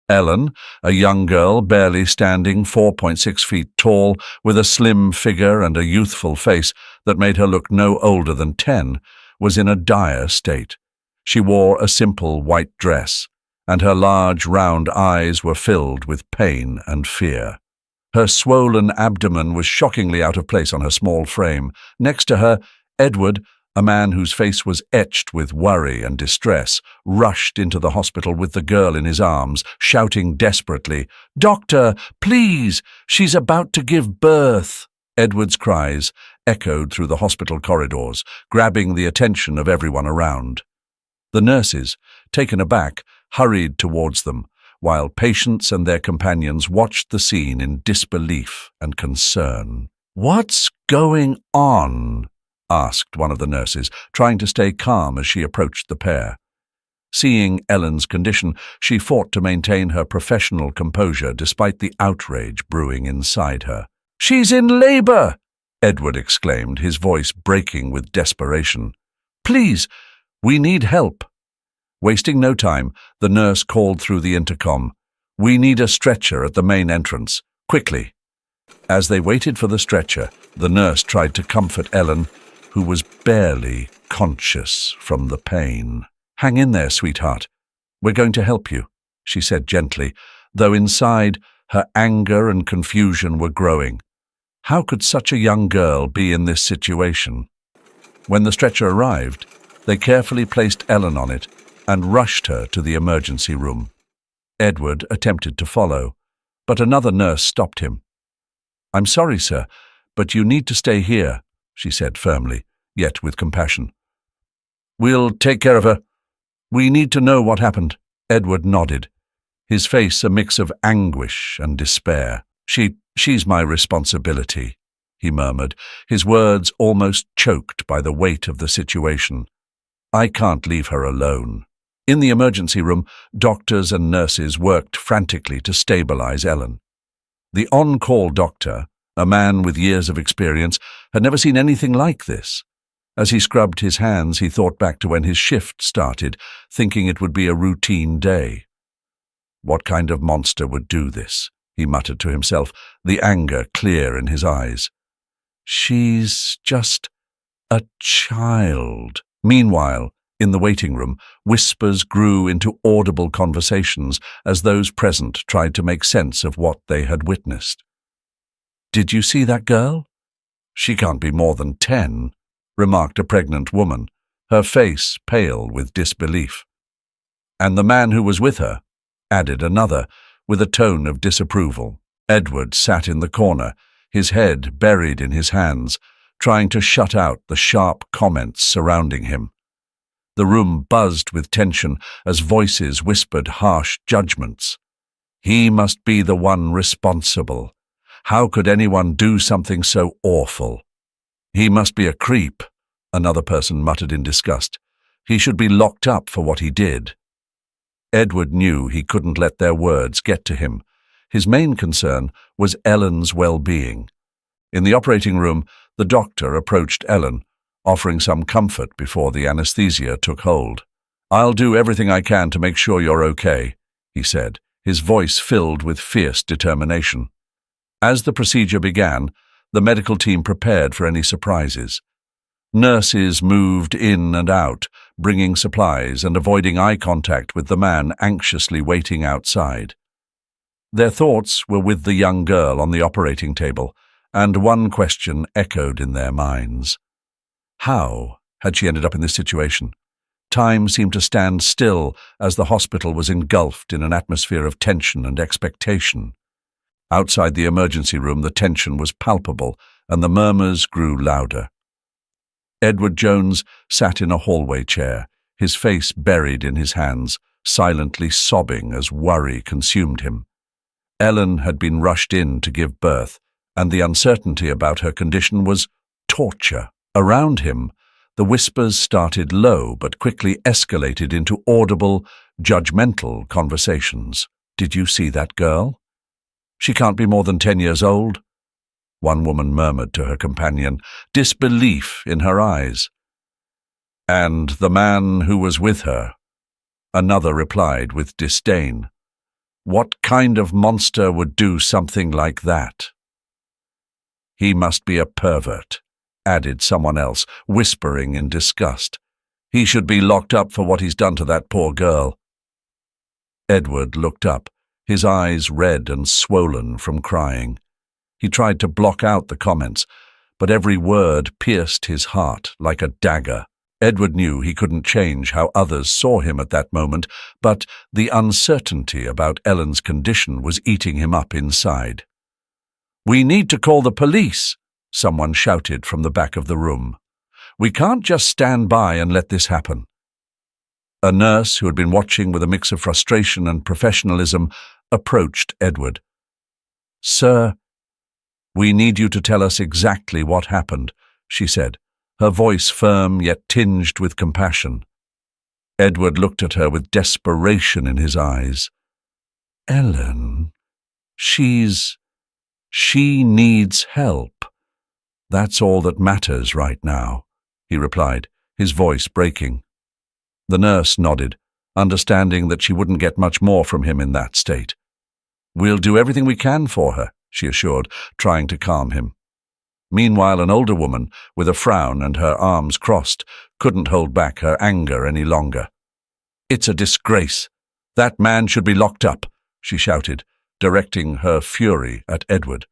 Ellen, a young girl barely standing 4.6 feet tall, with a slim figure and a youthful face that made her look no older than 10, was in a dire state. She wore a simple white dress, and her large round eyes were filled with pain and fear. Her swollen abdomen was shockingly out of place on her small frame. Next to her, Edward, a man whose face was etched with worry and distress, rushed into the hospital with the girl in his arms, shouting desperately, "Doctor, please! She's about to give birth!" Edward's cries echoed through the hospital corridors, grabbing the attention of everyone around. The nurses, taken aback, hurried towards them, while patients and their companions watched the scene in disbelief and concern. "What's going on?" asked one of the nurses, trying to stay calm as she approached the pair. Seeing Ellen's condition, she fought to maintain her professional composure despite the outrage brewing inside her. "She's in labor!" Edward exclaimed, his voice breaking with desperation. "Please, we need help." Wasting no time, the nurse called through the intercom, "We need a stretcher at the main entrance, quickly." As they waited for the stretcher, the nurse tried to comfort Ellen, who was barely conscious from the pain. "Hang in there, sweetheart. We're going to help you," she said gently, though inside her anger and confusion were growing. How could such a young girl be in this situation? When the stretcher arrived, they carefully placed Ellen on it and rushed her to the emergency room. Edward attempted to follow, but another nurse stopped him. "I'm sorry, sir, but you need to stay here," she said firmly, yet with compassion. "We'll take care of her. We need to know what happened." Edward nodded, his face a mix of anguish and despair. She's my responsibility," he murmured, his words almost choked by the weight of the situation. "I can't leave her alone." In the emergency room, doctors and nurses worked frantically to stabilize Ellen. The on-call doctor, a man with years of experience, had never seen anything like this. As he scrubbed his hands, he thought back to when his shift started, thinking it would be a routine day. "What kind of monster would do this?" he muttered to himself, the anger clear in his eyes. "She's just a child." Meanwhile, in the waiting room, whispers grew into audible conversations as those present tried to make sense of what they had witnessed. "Did you see that girl? She can't be more than 10, remarked a pregnant woman, her face pale with disbelief. "And the man who was with her," added another, with a tone of disapproval. Edward sat in the corner, his head buried in his hands, trying to shut out the sharp comments surrounding him. The room buzzed with tension as voices whispered harsh judgments. He must be the one responsible. How could anyone do something so awful? "He must be a creep," another person muttered in disgust. "He should be locked up for what he did." Edward knew he couldn't let their words get to him. His main concern was Ellen's well-being. In the operating room, the doctor approached Ellen, offering some comfort before the anesthesia took hold. "I'll do everything I can to make sure you're okay," he said, his voice filled with fierce determination. As the procedure began, the medical team prepared for any surprises. Nurses moved in and out, bringing supplies and avoiding eye contact with the man anxiously waiting outside. Their thoughts were with the young girl on the operating table, and one question echoed in their minds. How had she ended up in this situation? Time seemed to stand still as the hospital was engulfed in an atmosphere of tension and expectation. Outside the emergency room, the tension was palpable, and the murmurs grew louder. Edward Jones sat in a hallway chair, his face buried in his hands, silently sobbing as worry consumed him. Ellen had been rushed in to give birth, and the uncertainty about her condition was torture. Around him, the whispers started low but quickly escalated into audible, judgmental conversations. "Did you see that girl? She can't be more than 10 years old," one woman murmured to her companion, disbelief in her eyes. "And the man who was with her," another replied with disdain. What kind of monster would do something like that? He must be a pervert, added someone else, whispering in disgust. He should be locked up for what he's done to that poor girl. Edward looked up, his eyes red and swollen from crying. He tried to block out the comments, but every word pierced his heart like a dagger. Edward knew he couldn't change how others saw him at that moment, but the uncertainty about Ellen's condition was eating him up inside. "We need to call the police," someone shouted from the back of the room. "We can't just stand by and let this happen." A nurse who had been watching with a mix of frustration and professionalism approached Edward. "Sir, we need you to tell us exactly what happened," she said, her voice firm yet tinged with compassion. Edward looked at her with desperation in his eyes. "Ellen, she needs help. That's all that matters right now," he replied, his voice breaking. The nurse nodded, understanding that she wouldn't get much more from him in that state. "We'll do everything we can for her," she assured, trying to calm him. Meanwhile, an older woman, with a frown and her arms crossed, couldn't hold back her anger any longer. "It's a disgrace. That man should be locked up," she shouted, directing her fury at Edward.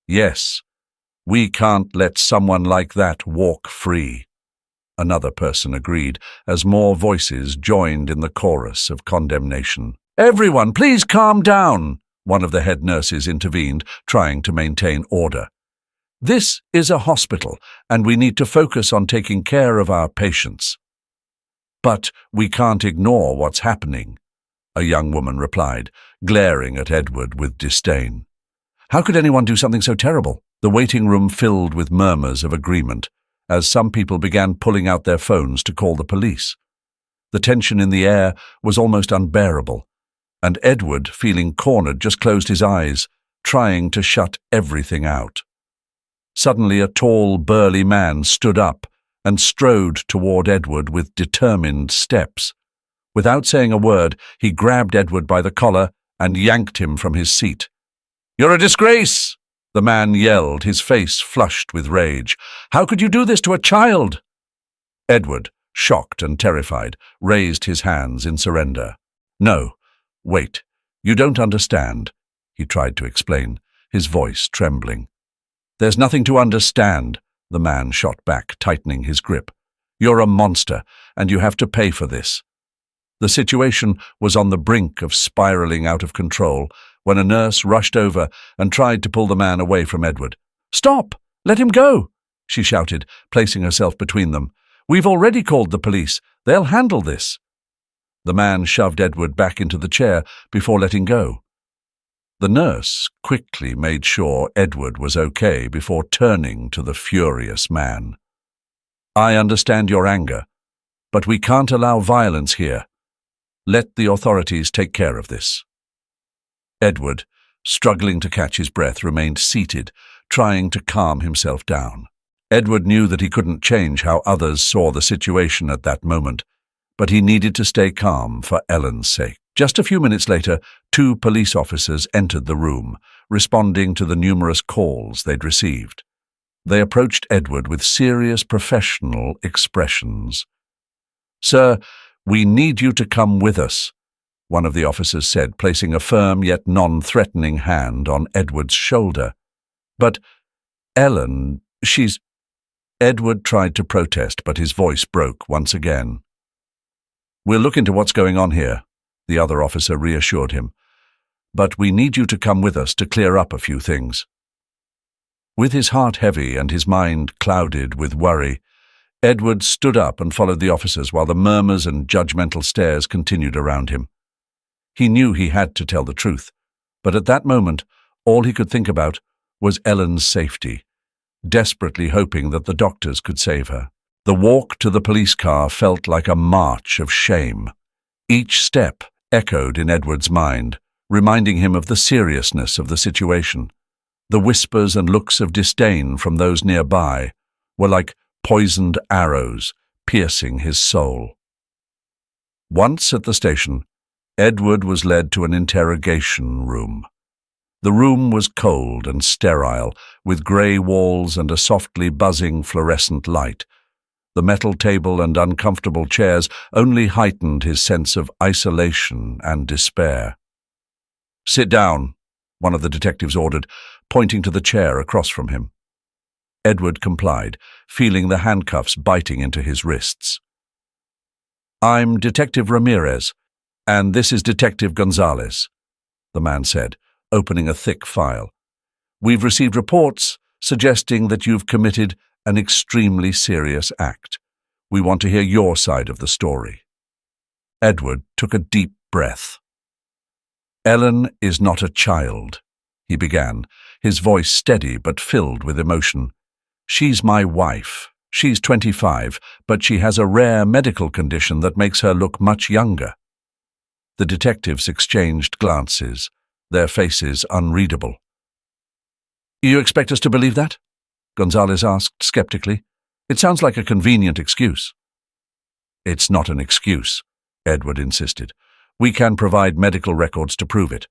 "Yes, we can't let someone like that walk free," another person agreed, as more voices joined in the chorus of condemnation. "Everyone, please calm down," one of the head nurses intervened, trying to maintain order. "This is a hospital, and we need to focus on taking care of our patients." "But we can't ignore what's happening," a young woman replied, glaring at Edward with disdain. How could anyone do something so terrible? The waiting room filled with murmurs of agreement, as some people began pulling out their phones to call the police. The tension in the air was almost unbearable, and Edward, feeling cornered, just closed his eyes, trying to shut everything out. Suddenly a tall, burly man stood up and strode toward Edward with determined steps. Without saying a word, he grabbed Edward by the collar and yanked him from his seat. "You're a disgrace!" the man yelled, his face flushed with rage. "How could you do this to a child?" Edward, shocked and terrified, raised his hands in surrender. "No, wait, you don't understand," he tried to explain, his voice trembling. "There's nothing to understand," the man shot back, tightening his grip. "You're a monster, and you have to pay for this." The situation was on the brink of spiraling out of control when a nurse rushed over and tried to pull the man away from Edward. "Stop! Let him go!" she shouted, placing herself between them. "We've already called the police. They'll handle this." The man shoved Edward back into the chair before letting go. The nurse quickly made sure Edward was okay before turning to the furious man. "I understand your anger, but we can't allow violence here. Let the authorities take care of this." Edward, struggling to catch his breath, remained seated, trying to calm himself down. Edward knew that he couldn't change how others saw the situation at that moment, but he needed to stay calm for Ellen's sake. Just a few minutes later, 2 police officers entered the room, responding to the numerous calls they'd received. They approached Edward with serious professional expressions. "Sir, we need you to come with us," one of the officers said, placing a firm yet non-threatening hand on Edward's shoulder. "But Ellen, she's—" Edward tried to protest, but his voice broke once again. "We'll look into what's going on here," the other officer reassured him. "But we need you to come with us to clear up a few things." With his heart heavy and his mind clouded with worry, Edward stood up and followed the officers while the murmurs and judgmental stares continued around him. He knew he had to tell the truth, but at that moment, all he could think about was Ellen's safety, desperately hoping that the doctors could save her. The walk to the police car felt like a march of shame. Each step echoed in Edward's mind, reminding him of the seriousness of the situation. The whispers and looks of disdain from those nearby were like poisoned arrows piercing his soul. Once at the station, Edward was led to an interrogation room. The room was cold and sterile, with grey walls and a softly buzzing fluorescent light. The metal table and uncomfortable chairs only heightened his sense of isolation and despair. "Sit down," one of the detectives ordered, pointing to the chair across from him. Edward complied, feeling the handcuffs biting into his wrists. "I'm Detective Ramirez, and this is Detective Gonzalez," the man said, opening a thick file. "We've received reports suggesting that you've committed an extremely serious act. We want to hear your side of the story." Edward took a deep breath. "Ellen is not a child," he began, his voice steady but filled with emotion. "She's my wife. She's 25, but she has a rare medical condition that makes her look much younger." The detectives exchanged glances, their faces unreadable. "You expect us to believe that?" Gonzalez asked skeptically. "It sounds like a convenient excuse." "It's not an excuse," Edward insisted. "We can provide medical records to prove it.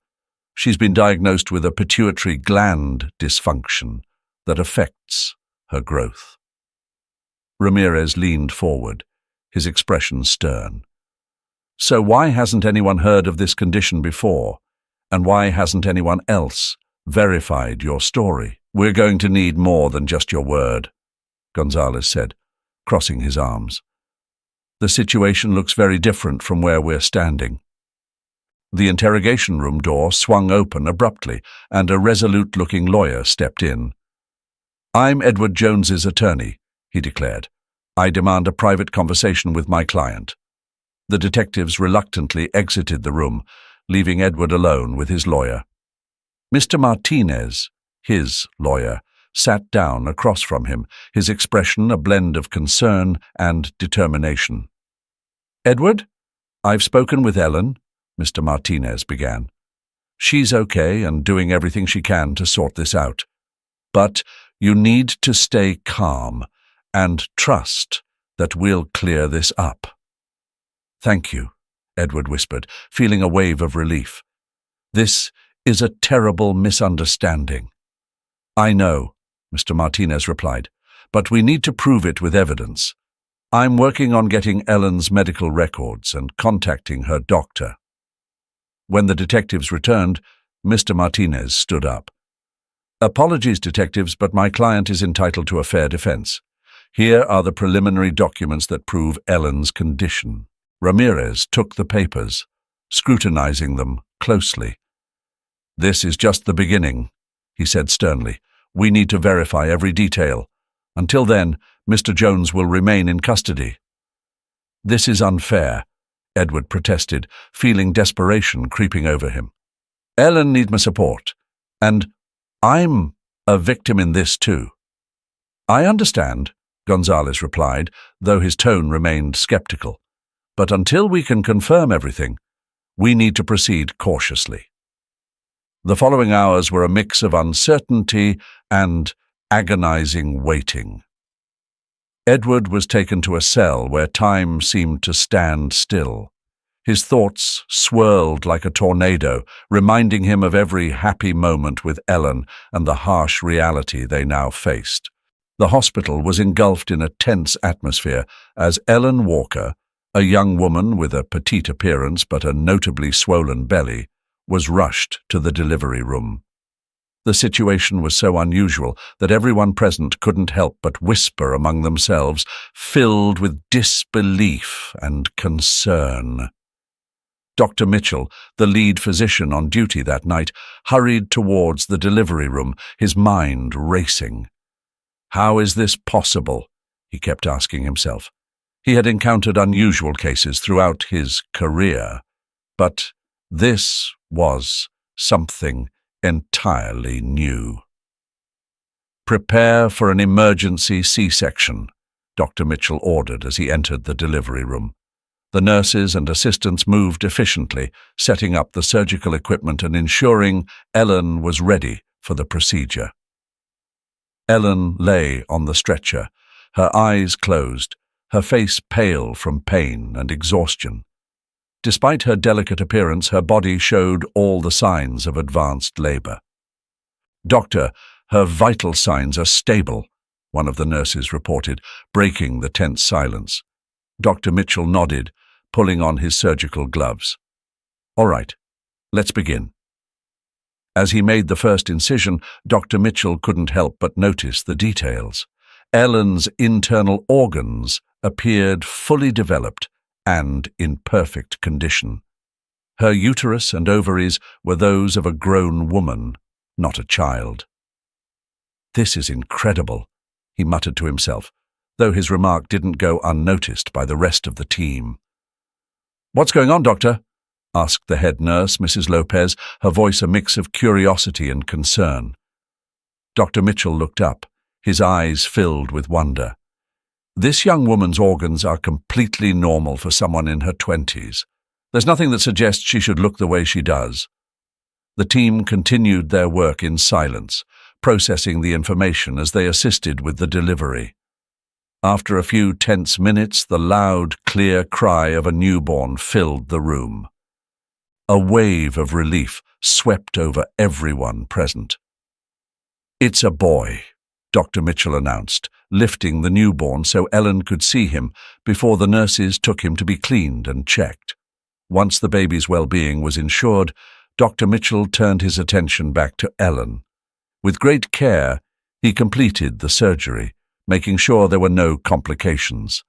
She's been diagnosed with a pituitary gland dysfunction that affects her growth." Ramirez leaned forward, his expression stern. "So why hasn't anyone heard of this condition before? And why hasn't anyone else verified your story?" "We're going to need more than just your word," Gonzalez said, crossing his arms. "The situation looks very different from where we're standing." The interrogation room door swung open abruptly, and a resolute-looking lawyer stepped in. "I'm Edward Jones's attorney," he declared. "I demand a private conversation with my client." The detectives reluctantly exited the room, leaving Edward alone with his lawyer. Mr. Martinez, his lawyer, sat down across from him, his expression a blend of concern and determination. "Edward, I've spoken with Ellen," Mr. Martinez began. "She's okay and doing everything she can to sort this out. But you need to stay calm and trust that we'll clear this up." "Thank you," Edward whispered, feeling a wave of relief. "This is a terrible misunderstanding." "I know," Mr. Martinez replied, "but we need to prove it with evidence. I'm working on getting Ellen's medical records and contacting her doctor." When the detectives returned, Mr. Martinez stood up. "Apologies, detectives, but my client is entitled to a fair defense. Here are the preliminary documents that prove Ellen's condition." Ramirez took the papers, scrutinizing them closely. "This is just the beginning," he said sternly. "We need to verify every detail. Until then, Mr. Jones will remain in custody." "This is unfair," Edward protested, feeling desperation creeping over him. "Ellen needs my support, and I'm a victim in this too." "I understand," Gonzalez replied, though his tone remained skeptical. "But until we can confirm everything, we need to proceed cautiously." The following hours were a mix of uncertainty and agonizing waiting. Edward was taken to a cell where time seemed to stand still. His thoughts swirled like a tornado, reminding him of every happy moment with Ellen and the harsh reality they now faced. The hospital was engulfed in a tense atmosphere as Ellen Walker, a young woman with a petite appearance but a notably swollen belly, was rushed to the delivery room. The situation was so unusual that everyone present couldn't help but whisper among themselves, filled with disbelief and concern. Dr. Mitchell, the lead physician on duty that night, hurried towards the delivery room, his mind racing. How is this possible? He kept asking himself. He had encountered unusual cases throughout his career, but this was something entirely new. "Prepare for an emergency C-section," Dr. Mitchell ordered as he entered the delivery room. The nurses and assistants moved efficiently, setting up the surgical equipment and ensuring Ellen was ready for the procedure. Ellen lay on the stretcher, her eyes closed, her face pale from pain and exhaustion. Despite her delicate appearance, her body showed all the signs of advanced labor. "Doctor, her vital signs are stable," one of the nurses reported, breaking the tense silence. Dr. Mitchell nodded, pulling on his surgical gloves. "All right, let's begin." As he made the first incision, Dr. Mitchell couldn't help but notice the details. Ellen's internal organs appeared fully developed and in perfect condition. Her uterus and ovaries were those of a grown woman, not a child. "This is incredible," he muttered to himself, though his remark didn't go unnoticed by the rest of the team. "What's going on, Doctor?" asked the head nurse, Mrs. Lopez, her voice a mix of curiosity and concern. Dr. Mitchell looked up, his eyes filled with wonder. "This young woman's organs are completely normal for someone in her 20s. There's nothing that suggests she should look the way she does." The team continued their work in silence, processing the information as they assisted with the delivery. After a few tense minutes, the loud, clear cry of a newborn filled the room. A wave of relief swept over everyone present. "It's a boy," Dr. Mitchell announced, lifting the newborn so Ellen could see him before the nurses took him to be cleaned and checked. Once the baby's well-being was ensured, Dr. Mitchell turned his attention back to Ellen. With great care, he completed the surgery, making sure there were no complications.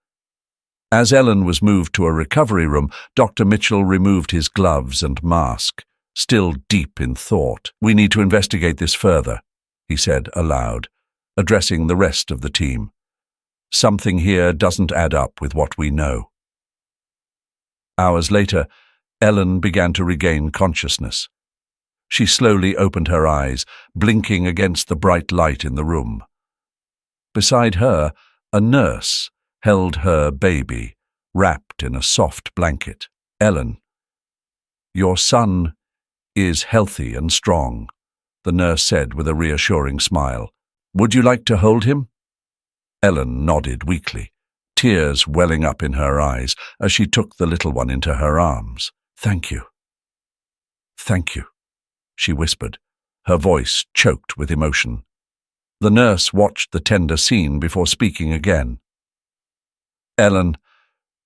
As Ellen was moved to a recovery room, Dr. Mitchell removed his gloves and mask, still deep in thought. "We need to investigate this further," he said aloud, addressing the rest of the team. "Something here doesn't add up with what we know." Hours later, Ellen began to regain consciousness. She slowly opened her eyes, blinking against the bright light in the room. Beside her, a nurse held her baby, wrapped in a soft blanket. "Ellen, your son is healthy and strong," the nurse said with a reassuring smile. "Would you like to hold him?" Ellen nodded weakly, tears welling up in her eyes as she took the little one into her arms. "Thank you. Thank you," she whispered, her voice choked with emotion. The nurse watched the tender scene before speaking again. "Ellen,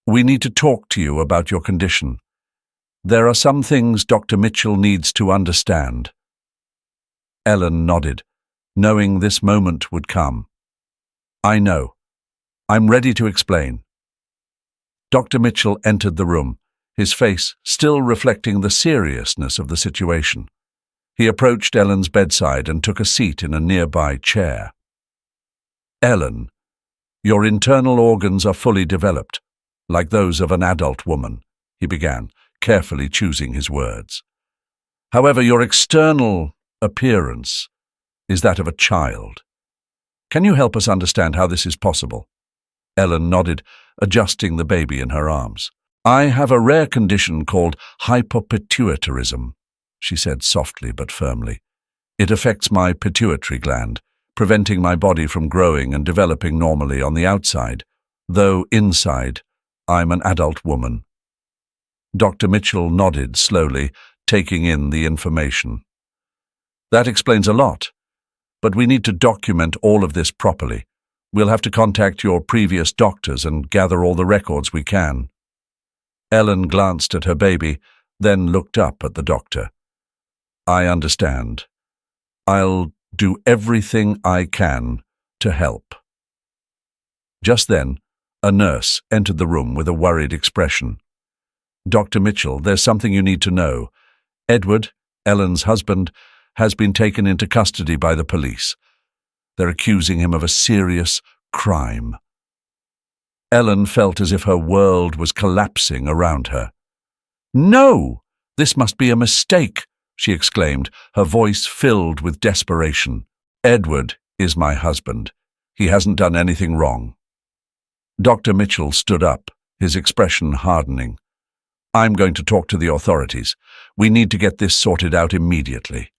we need to talk to you about your condition. There are some things Dr. Mitchell needs to understand." Ellen nodded, knowing this moment would come. "I know. I'm ready to explain." Dr. Mitchell entered the room, his face still reflecting the seriousness of the situation. He approached Ellen's bedside and took a seat in a nearby chair. "Ellen, your internal organs are fully developed, like those of an adult woman," he began, carefully choosing his words. "However, your external appearance is that of a child. Can you help us understand how this is possible?" Ellen nodded, adjusting the baby in her arms. "I have a rare condition called hypopituitarism," she said softly but firmly. "It affects my pituitary gland, preventing my body from growing and developing normally on the outside, though inside I'm an adult woman." Dr. Mitchell nodded slowly, taking in the information. "That explains a lot, but we need to document all of this properly. We'll have to contact your previous doctors and gather all the records we can." Ellen glanced at her baby, then looked up at the doctor. "I understand. I'll do everything I can to help." Just then, a nurse entered the room with a worried expression. "Dr. Mitchell, there's something you need to know. Edward, Ellen's husband, has been taken into custody by the police. They're accusing him of a serious crime." Ellen felt as if her world was collapsing around her. "No! This must be a mistake," she exclaimed, her voice filled with desperation. "Edward is my husband. He hasn't done anything wrong." Dr. Mitchell stood up, his expression hardening. "I'm going to talk to the authorities. We need to get this sorted out immediately."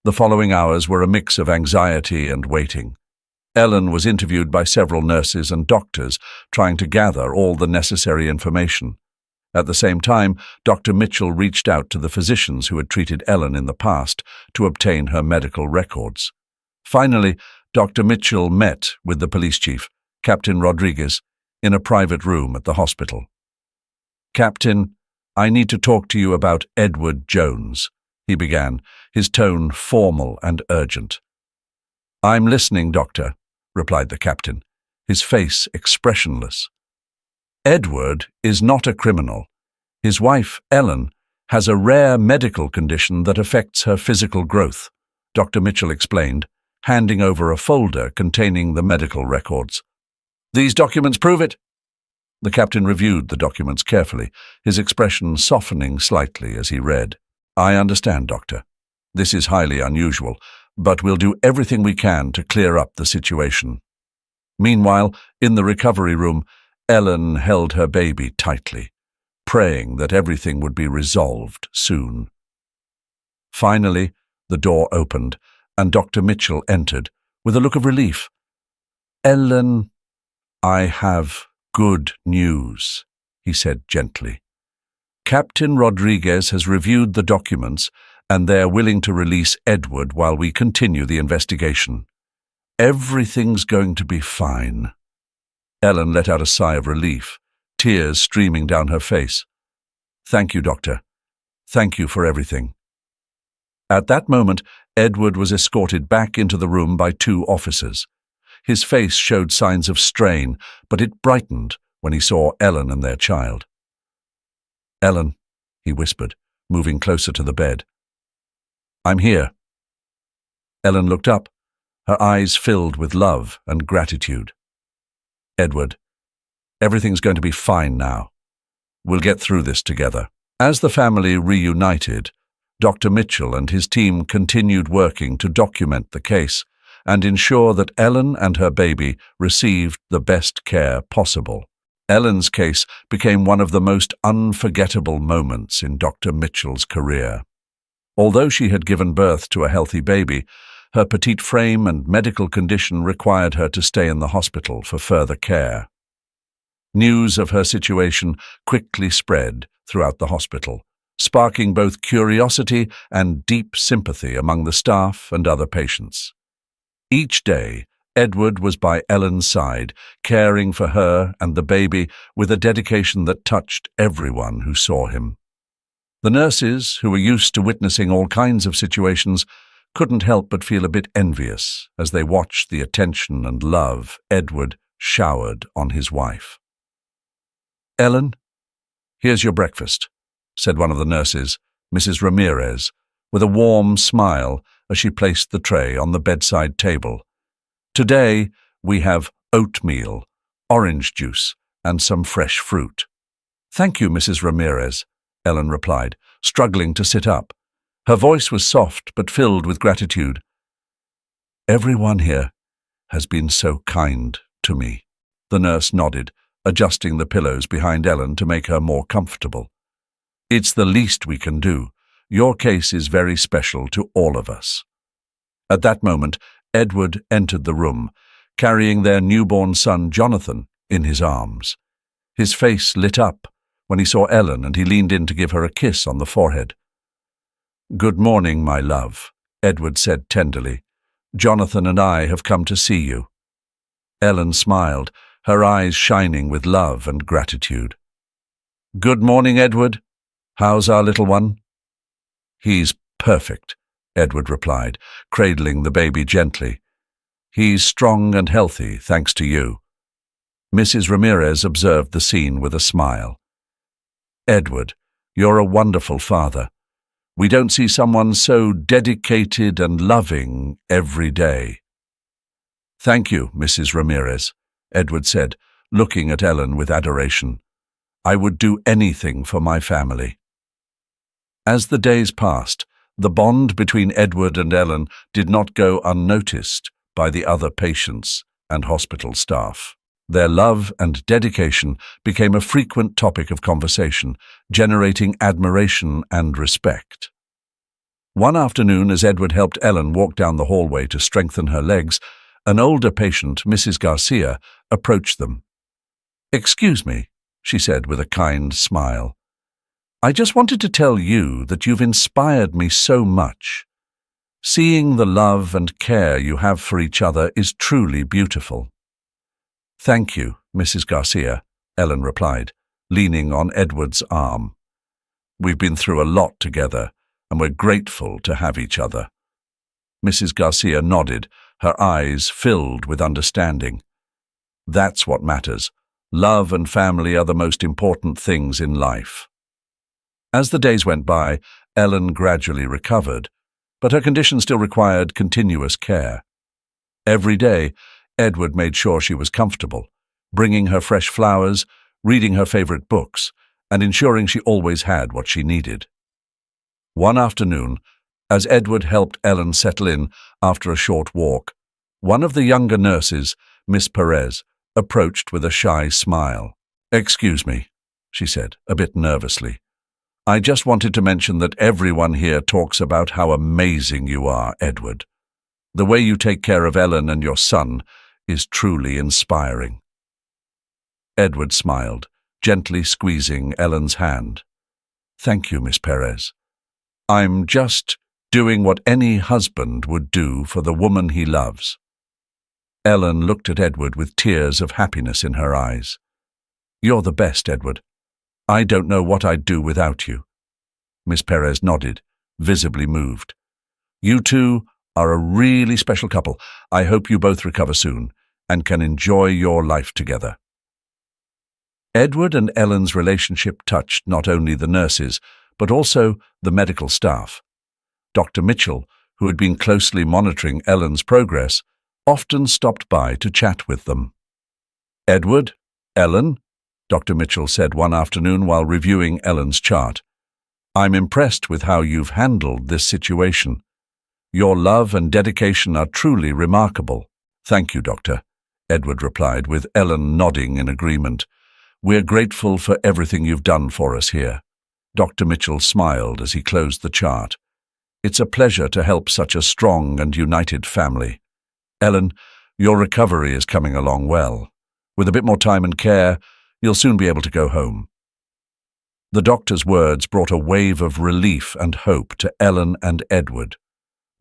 The following hours were a mix of anxiety and waiting. Ellen was interviewed by several nurses and doctors, trying to gather all the necessary information. At the same time, Dr. Mitchell reached out to the physicians who had treated Ellen in the past to obtain her medical records. Finally, Dr. Mitchell met with the police chief, Captain Rodriguez, in a private room at the hospital. "Captain, I need to talk to you about Edward Jones," he began, his tone formal and urgent. "I'm listening, Doctor," replied the captain, his face expressionless. "Edward is not a criminal. His wife, Ellen, has a rare medical condition that affects her physical growth," Dr. Mitchell explained, handing over a folder containing the medical records. "These documents prove it." The captain reviewed the documents carefully, his expression softening slightly as he read. "I understand, Doctor. This is highly unusual, but we'll do everything we can to clear up the situation." Meanwhile, in the recovery room, Ellen held her baby tightly, praying that everything would be resolved soon. Finally, the door opened, and Dr. Mitchell entered with a look of relief. "Ellen, I have good news," he said gently. "Captain Rodriguez has reviewed the documents, and they're willing to release Edward while we continue the investigation. Everything's going to be fine." Ellen let out a sigh of relief, tears streaming down her face. "Thank you, Doctor. Thank you for everything." At that moment, Edward was escorted back into the room by 2 officers. His face showed signs of strain, but it brightened when he saw Ellen and their child. "Ellen," he whispered, moving closer to the bed. "I'm here." Ellen looked up, her eyes filled with love and gratitude. "Edward, everything's going to be fine now. We'll get through this together." As the family reunited, Dr. Mitchell and his team continued working to document the case and ensure that Ellen and her baby received the best care possible. Ellen's case became one of the most unforgettable moments in Dr. Mitchell's career. Although she had given birth to a healthy baby, her petite frame and medical condition required her to stay in the hospital for further care. News of her situation quickly spread throughout the hospital, sparking both curiosity and deep sympathy among the staff and other patients. Each day, Edward was by Ellen's side, caring for her and the baby with a dedication that touched everyone who saw him. The nurses, who were used to witnessing all kinds of situations, couldn't help but feel a bit envious as they watched the attention and love Edward showered on his wife. "Ellen, here's your breakfast," said one of the nurses, Mrs. Ramirez, with a warm smile as she placed the tray on the bedside table. "Today we have oatmeal, orange juice, and some fresh fruit." "Thank you, Mrs. Ramirez," Ellen replied, struggling to sit up. Her voice was soft but filled with gratitude. "Everyone here has been so kind to me." The nurse nodded, adjusting the pillows behind Ellen to make her more comfortable. "It's the least we can do. Your case is very special to all of us." At that moment, Edward entered the room, carrying their newborn son Jonathan in his arms. His face lit up when he saw Ellen, and he leaned in to give her a kiss on the forehead. "Good morning, my love," Edward said tenderly. "Jonathan and I have come to see you." Ellen smiled, her eyes shining with love and gratitude. "Good morning, Edward. How's our little one?" "He's perfect," Edward replied, cradling the baby gently. "He's strong and healthy, thanks to you." Mrs. Ramirez observed the scene with a smile. "Edward, you're a wonderful father. We don't see someone so dedicated and loving every day." "Thank you, Mrs. Ramirez," Edward said, looking at Ellen with adoration. "I would do anything for my family." As the days passed, the bond between Edward and Ellen did not go unnoticed by the other patients and hospital staff. Their love and dedication became a frequent topic of conversation, generating admiration and respect. One afternoon, as Edward helped Ellen walk down the hallway to strengthen her legs, an older patient, Mrs. Garcia, approached them. "Excuse me," she said with a kind smile. I just wanted to tell you that you've inspired me so much. Seeing the love and care you have for each other is truly beautiful." "Thank you, Mrs. Garcia," Ellen replied, leaning on Edward's arm. "We've been through a lot together, and we're grateful to have each other." Mrs. Garcia nodded, her eyes filled with understanding. "That's what matters. Love and family are the most important things in life." As the days went by, Ellen gradually recovered, but her condition still required continuous care. Every day, Edward made sure she was comfortable, bringing her fresh flowers, reading her favorite books, and ensuring she always had what she needed. One afternoon, as Edward helped Ellen settle in after a short walk, one of the younger nurses, Miss Perez, approached with a shy smile. "Excuse me," she said, a bit nervously. "I just wanted to mention that everyone here talks about how amazing you are, Edward. The way you take care of Ellen and your son is truly inspiring." Edward smiled, gently squeezing Ellen's hand. "Thank you, Miss Perez. I'm just doing what any husband would do for the woman he loves." Ellen looked at Edward with tears of happiness in her eyes. "You're the best, Edward. I don't know what I'd do without you." Miss Perez nodded, visibly moved. "You two are a really special couple. I hope you both recover soon and can enjoy your life together." Edward and Ellen's relationship touched not only the nurses, but also the medical staff. Dr. Mitchell, who had been closely monitoring Ellen's progress, often stopped by to chat with them. "Edward, Ellen," Dr. Mitchell said one afternoon while reviewing Ellen's chart, "I'm impressed with how you've handled this situation. Your love and dedication are truly remarkable." "Thank you, Doctor," Edward replied, with Ellen nodding in agreement. "We're grateful for everything you've done for us here." Dr. Mitchell smiled as he closed the chart. "It's a pleasure to help such a strong and united family. Ellen, your recovery is coming along well. With a bit more time and care, you'll soon be able to go home." The doctor's words brought a wave of relief and hope to Ellen and Edward.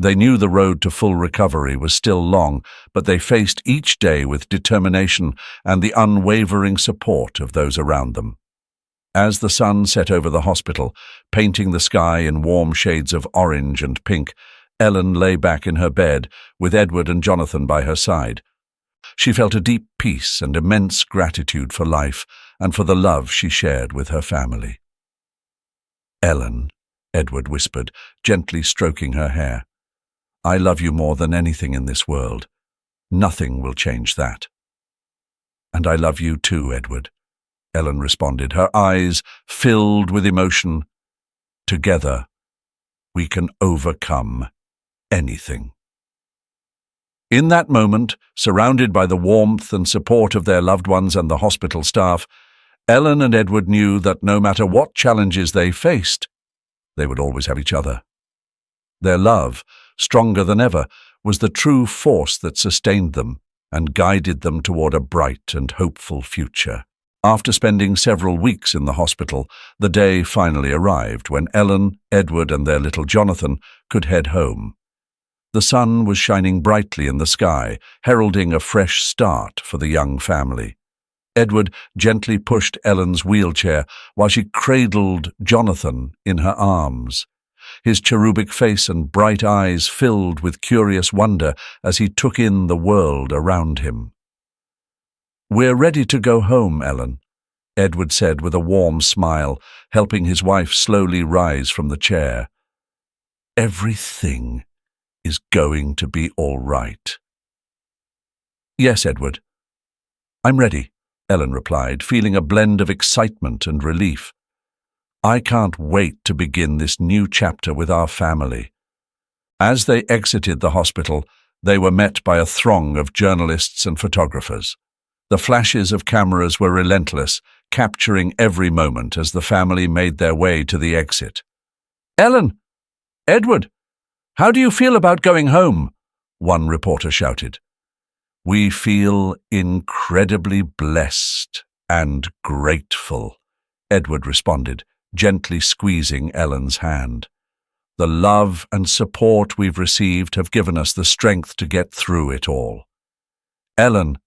They knew the road to full recovery was still long, but they faced each day with determination and the unwavering support of those around them. As the sun set over the hospital, painting the sky in warm shades of orange and pink, Ellen lay back in her bed with Edward and Jonathan by her side. She felt a deep peace and immense gratitude for life and for the love she shared with her family. "Ellen," Edward whispered, gently stroking her hair, "I love you more than anything in this world. Nothing will change that." "And I love you too, Edward," Ellen responded, her eyes filled with emotion. "Together, we can overcome anything." In that moment, surrounded by the warmth and support of their loved ones and the hospital staff, Ellen and Edward knew that no matter what challenges they faced, they would always have each other. Their love, stronger than ever, was the true force that sustained them and guided them toward a bright and hopeful future. After spending several weeks in the hospital, the day finally arrived when Ellen, Edward, and their little Jonathan could head home. The sun was shining brightly in the sky, heralding a fresh start for the young family. Edward gently pushed Ellen's wheelchair while she cradled Jonathan in her arms. His cherubic face and bright eyes filled with curious wonder as he took in the world around him. "We're ready to go home, Ellen," Edward said with a warm smile, helping his wife slowly rise from the chair. "Everything is going to be all right." "Yes, Edward. I'm ready," Ellen replied, feeling a blend of excitement and relief. "I can't wait to begin this new chapter with our family." As they exited the hospital, they were met by a throng of journalists and photographers. The flashes of cameras were relentless, capturing every moment as the family made their way to the exit. "Ellen! Edward! How do you feel about going home?" one reporter shouted. "We feel incredibly blessed and grateful," Edward responded, gently squeezing Ellen's hand. "The love and support we've received have given us the strength to get through it all." "Ellen,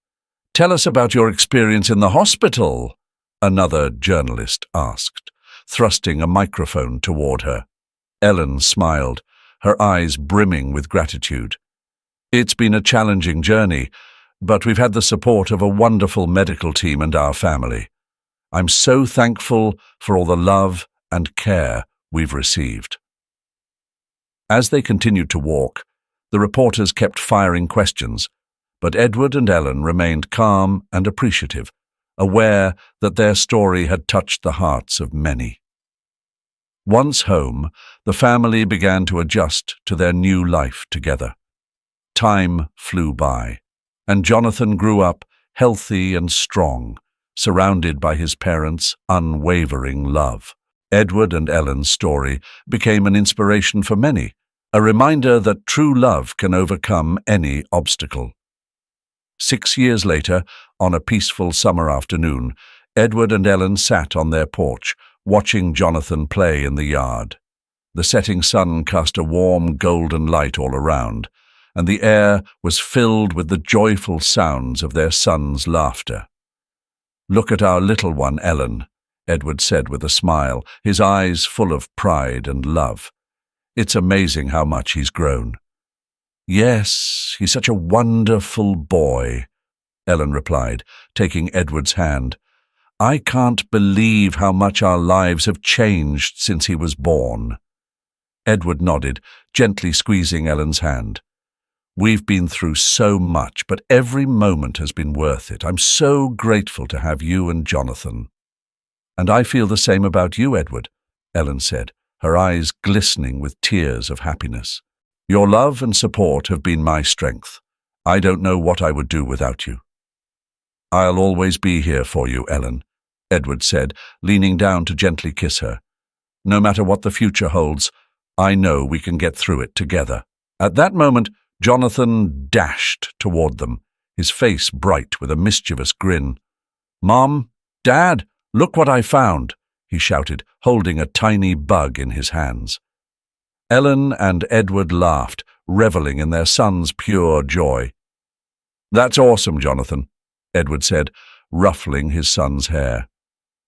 tell us about your experience in the hospital," another journalist asked, thrusting a microphone toward her. Ellen smiled, her eyes brimming with gratitude. "It's been a challenging journey, but we've had the support of a wonderful medical team and our family. I'm so thankful for all the love and care we've received." As they continued to walk, the reporters kept firing questions, but Edward and Ellen remained calm and appreciative, aware that their story had touched the hearts of many. Once home, the family began to adjust to their new life together. Time flew by, and Jonathan grew up healthy and strong, surrounded by his parents' unwavering love. Edward and Ellen's story became an inspiration for many, a reminder that true love can overcome any obstacle. 6 years later, on a peaceful summer afternoon, Edward and Ellen sat on their porch, watching Jonathan play in the yard. The setting sun cast a warm golden light all around, and the air was filled with the joyful sounds of their son's laughter. "Look at our little one, Ellen," Edward said with a smile, his eyes full of pride and love. "It's amazing how much he's grown." "Yes, he's such a wonderful boy," Ellen replied, taking Edward's hand. "I can't believe how much our lives have changed since he was born." Edward nodded, gently squeezing Ellen's hand. "We've been through so much, but every moment has been worth it. I'm so grateful to have you and Jonathan." "And I feel the same about you, Edward," Ellen said, her eyes glistening with tears of happiness. "Your love and support have been my strength. I don't know what I would do without you." "I'll always be here for you, Ellen," Edward said, leaning down to gently kiss her. "No matter what the future holds, I know we can get through it together." At that moment, Jonathan dashed toward them, his face bright with a mischievous grin. "Mom, Dad, look what I found," he shouted, holding a tiny bug in his hands. Ellen and Edward laughed, reveling in their son's pure joy. "That's awesome, Jonathan," Edward said, ruffling his son's hair.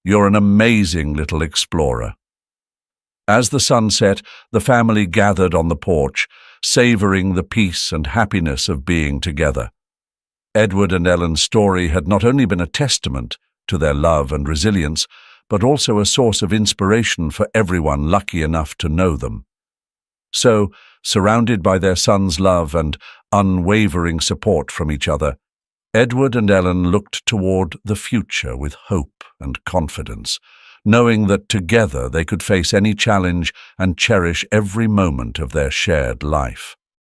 "You're an amazing little explorer." As the sun set, the family gathered on the porch, savoring the peace and happiness of being together. Edward and Ellen's story had not only been a testament to their love and resilience, but also a source of inspiration for everyone lucky enough to know them. So, surrounded by their son's love and unwavering support from each other, Edward and Ellen looked toward the future with hope and confidence, knowing that together they could face any challenge and cherish every moment of their shared life.